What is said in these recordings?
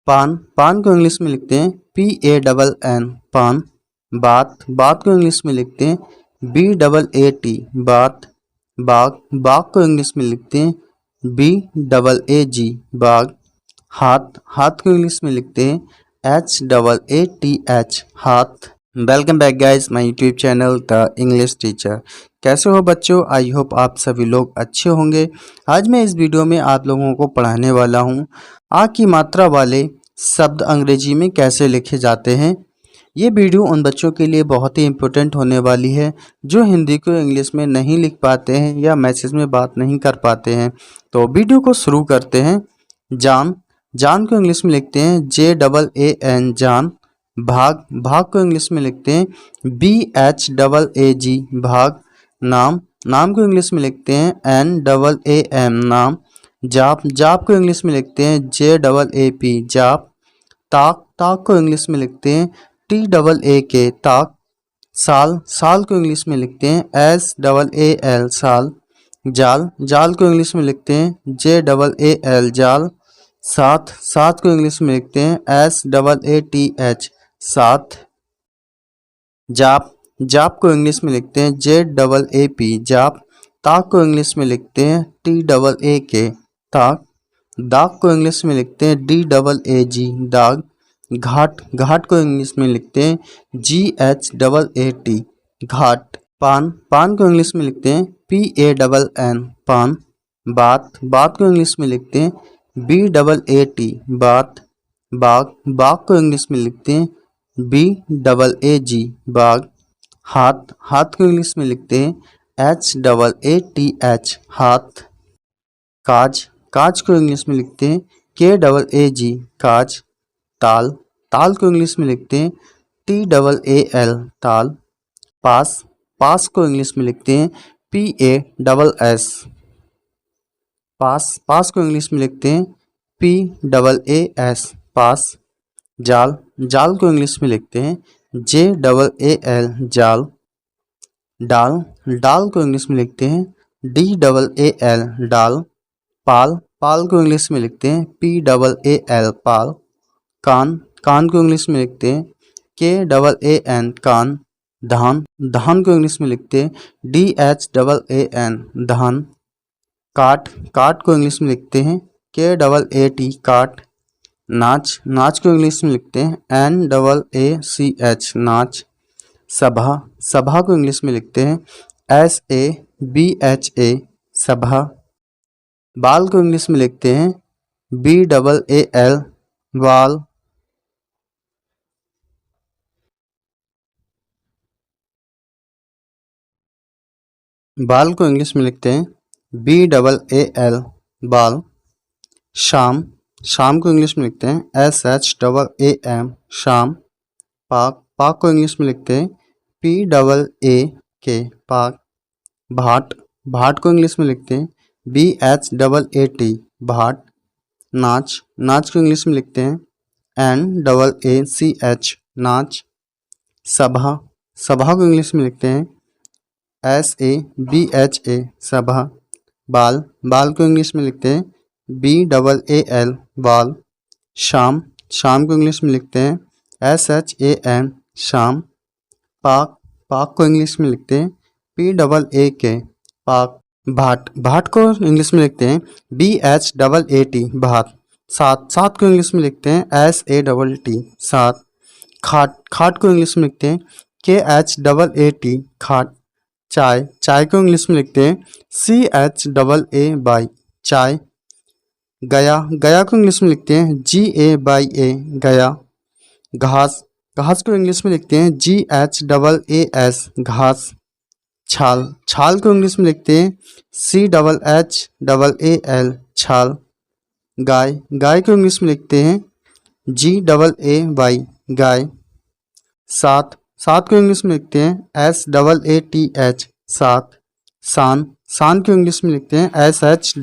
पान, पान को इंग्लिश में लिखते हैं PANN पान। बात, बात को इंग्लिश में लिखते हैं BAAT बात। बाग, बाग को इंग्लिश में लिखते हैं BAAG बाग। हाथ, हाथ को इंग्लिश में लिखते हैं HAATH हाथ। Welcome back guys my YouTube channel the English teacher. कैसे हो बच्चों? आई होप आप सभी लोग अच्छे होंगे। आज मैं इस वीडियो में आप लोगों को पढ़ाने वाला हूं आ की मात्रा वाले शब्द अंग्रेजी में कैसे लिखे जाते हैं। ये वीडियो उन बच्चों के लिए बहुत ही इम्पोर्टेंट होने वाली है जो हिंदी को इंग्लिश में नहीं लिख पाते हैं या मैसेज में बात नहीं कर पाते हैं। तो वीडियो को शुरू करते हैं। जान, जान को इंग्लिश में लिखते हैं JAAN जान। भाग, भाग को इंग्लिश में लिखते हैं BHAAG भाग। नाम, नाम को इंग्लिश में लिखते हैं NAAM नाम। जाप, जाप को इंग्लिश में लिखते हैं JAAP जाप। ताक, ताक को इंग्लिश में लिखते हैं TAAK ताक। साल, साल को इंग्लिश में लिखते हैं SAAL साल। जाल, जाल को इंग्लिश में लिखते हैं JAAL जाल। साथ, साथ को इंग्लिश में लिखते हैं SAATH साथ। जाप, जाप को इंग्लिश में लिखते हैं JAAP जाप। ताक को इंग्लिश में लिखते हैं TAAK ताक। दाग को इंग्लिश में लिखते हैं DAAG दाग। घाट, घाट को इंग्लिश में लिखते हैं GHAAT घाट। पान, पान को इंग्लिश में लिखते हैं PANN पान। बात, बात को इंग्लिश में लिखते हैं BAAT बात। बाग, बाग को इंग्लिश में लिखते हैं BAAG बाग। हाथ, हाथ को इंग्लिश में लिखते हैं HAATH हाथ। काज, काज को इंग्लिश में लिखते हैं KAAG काज। ताल, ताल को इंग्लिश में लिखते हैं TAAL ताल। पास, पास को इंग्लिश में लिखते हैं PASS पास, पास को इंग्लिश में लिखते हैं PAAS पास। जाल, जाल को इंग्लिश में लिखते हैं JAAL जाल। डाल, डाल को इंग्लिश में लिखते हैं DAAL डाल। पाल, पाल को इंग्लिश में लिखते हैं PAAL पाल। कान, कान को इंग्लिश में लिखते हैं KAAN कान। धान, धान को इंग्लिश में लिखते हैं DHAAN धान। काट, काट को इंग्लिश में लिखते हैं KAAT काट। नाच, नाच को इंग्लिश में लिखते हैं NAACH नाच। सभा, सभा को इंग्लिश में लिखते हैं SABHA सभा। बाल को इंग्लिश में लिखते हैं BAAL बाल। बाल को इंग्लिश में लिखते हैं BAAL बाल। शाम, शाम को इंग्लिश में लिखते हैं SHAAM शाम। पाक, पाक को इंग्लिश में लिखते हैं PAAK पाक। भाट, भाट को इंग्लिश में लिखते हैं BHAAT भाट। नाच, नाच को इंग्लिश में लिखते हैं NAACH नाच। सभा, सभा को इंग्लिश में लिखते हैं SABHA सभा। बाल, बाल को इंग्लिश में लिखते हैं BAAL बाल। शाम, शाम को इंग्लिश में लिखते हैं SHAM शाम। पाक, पाक को इंग्लिश में लिखते हैं PAAK पाक। भाट, भाट को इंग्लिश में लिखते हैं BHAAT भात। सात, सात को इंग्लिश में लिखते हैं SATT सात। खाट, खाट को इंग्लिश में लिखते हैं KHAAT खाट। चाय, चाय को इंग्लिश में लिखते हैं CHAAY चाय। गया, गया को इंग्लिश में लिखते हैं GAYA गया। घास, घास को इंग्लिश में लिखते हैं GHAAS घास। छाल, छाल को इंग्लिश में लिखते हैं CHHAAL छाल। गाय, गाय को इंग्लिश में लिखते हैं GAAY गाय। सात, सात को इंग्लिश में लिखते हैं SAATH सात। शान, शान को इंग्लिश में लिखते हैं SH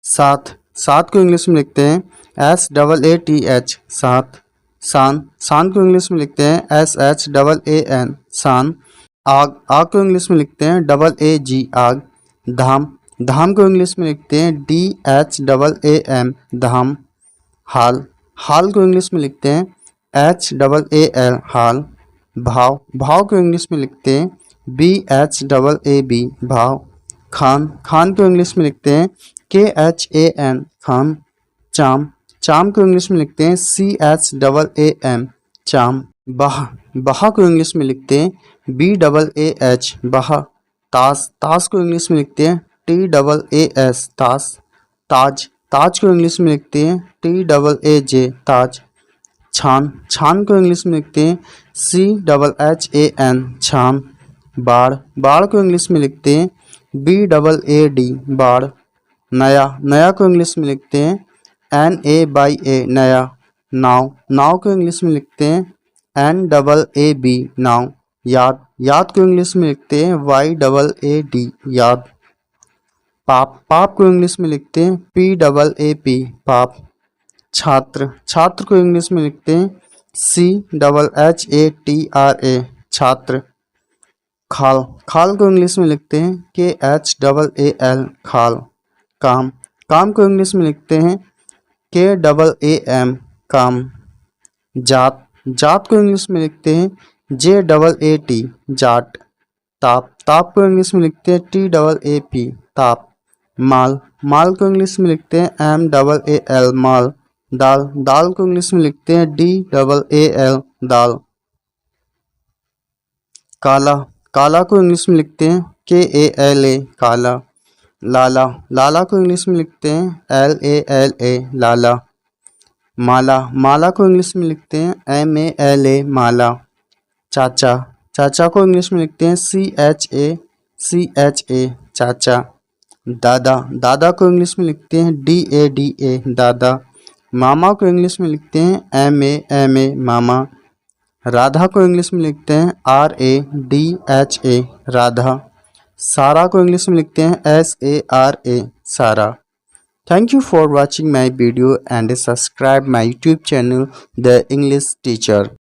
सात, सात को इंग्लिश में लिखते हैं SAATH सात। शान, शान को इंग्लिश में लिखते हैं SHAAN शान। आग, आग को इंग्लिश में लिखते हैं AAG आग। धाम, धाम को इंग्लिश में लिखते हैं DHAAM धाम। हाल, हाल को इंग्लिश में लिखते हैं HAAL हाल। भाव, भाव को इंग्लिश में लिखते हैं BHAAB भाव। खान, खान को इंग्लिश में लिखते हैं KHAN खान। चाम, चाम को इंग्लिश में लिखते हैं CHAAM चाम। बाह, बाह को इंग्लिश में लिखते हैं BAAH बाह। ताश, ताश को इंग्लिश में लिखते हैं TAAS ताश। ताज, ताज को इंग्लिश में लिखते हैं TAAJ ताज। छान, छान को इंग्लिश में लिखते हैं CHAN छान। बाढ़, बाढ़ को इंग्लिश में लिखते हैं BAAD बाढ़। नया, नया को इंग्लिश में लिखते हैं NAYA नया। नाव, नाव को इंग्लिश में लिखते हैं NAAB नाव। याद, याद को इंग्लिश में लिखते हैं YAAD याद। पाप, पाप को इंग्लिश में लिखते हैं PAAP पाप। छात्र, छात्र को इंग्लिश में लिखते हैं CHHATRA छात्र। खाल, खाल को इंग्लिश में लिखते हैं KHAAL खाल। काम, काम को इंग्लिश में लिखते हैं KAAM काम। जात, जात को इंग्लिश में लिखते हैं JAAT जाट। ताप, ताप को इंग्लिश में लिखते हैं TAAP ताप। माल, माल को इंग्लिश में लिखते हैं MAAL माल। दाल, दाल को इंग्लिश में लिखते हैं DAAL दाल। काला, काला को इंग्लिश में लिखते हैं KALA काला। लाला, लाला को इंग्लिश में लिखते हैं LALA लाला। माला, माला को इंग्लिश में लिखते हैं MALA माला। चाचा, चाचा को इंग्लिश में लिखते हैं CHA चाचा। दादा, दादा को इंग्लिश में लिखते हैं DADA दादा। मामा को इंग्लिश में लिखते हैं MAMA मामा। राधा को इंग्लिश में लिखते हैं RADHA राधा। सारा को इंग्लिश में लिखते हैं SARA सारा। Thank you for watching my video and subscribe my YouTube channel The English Teacher।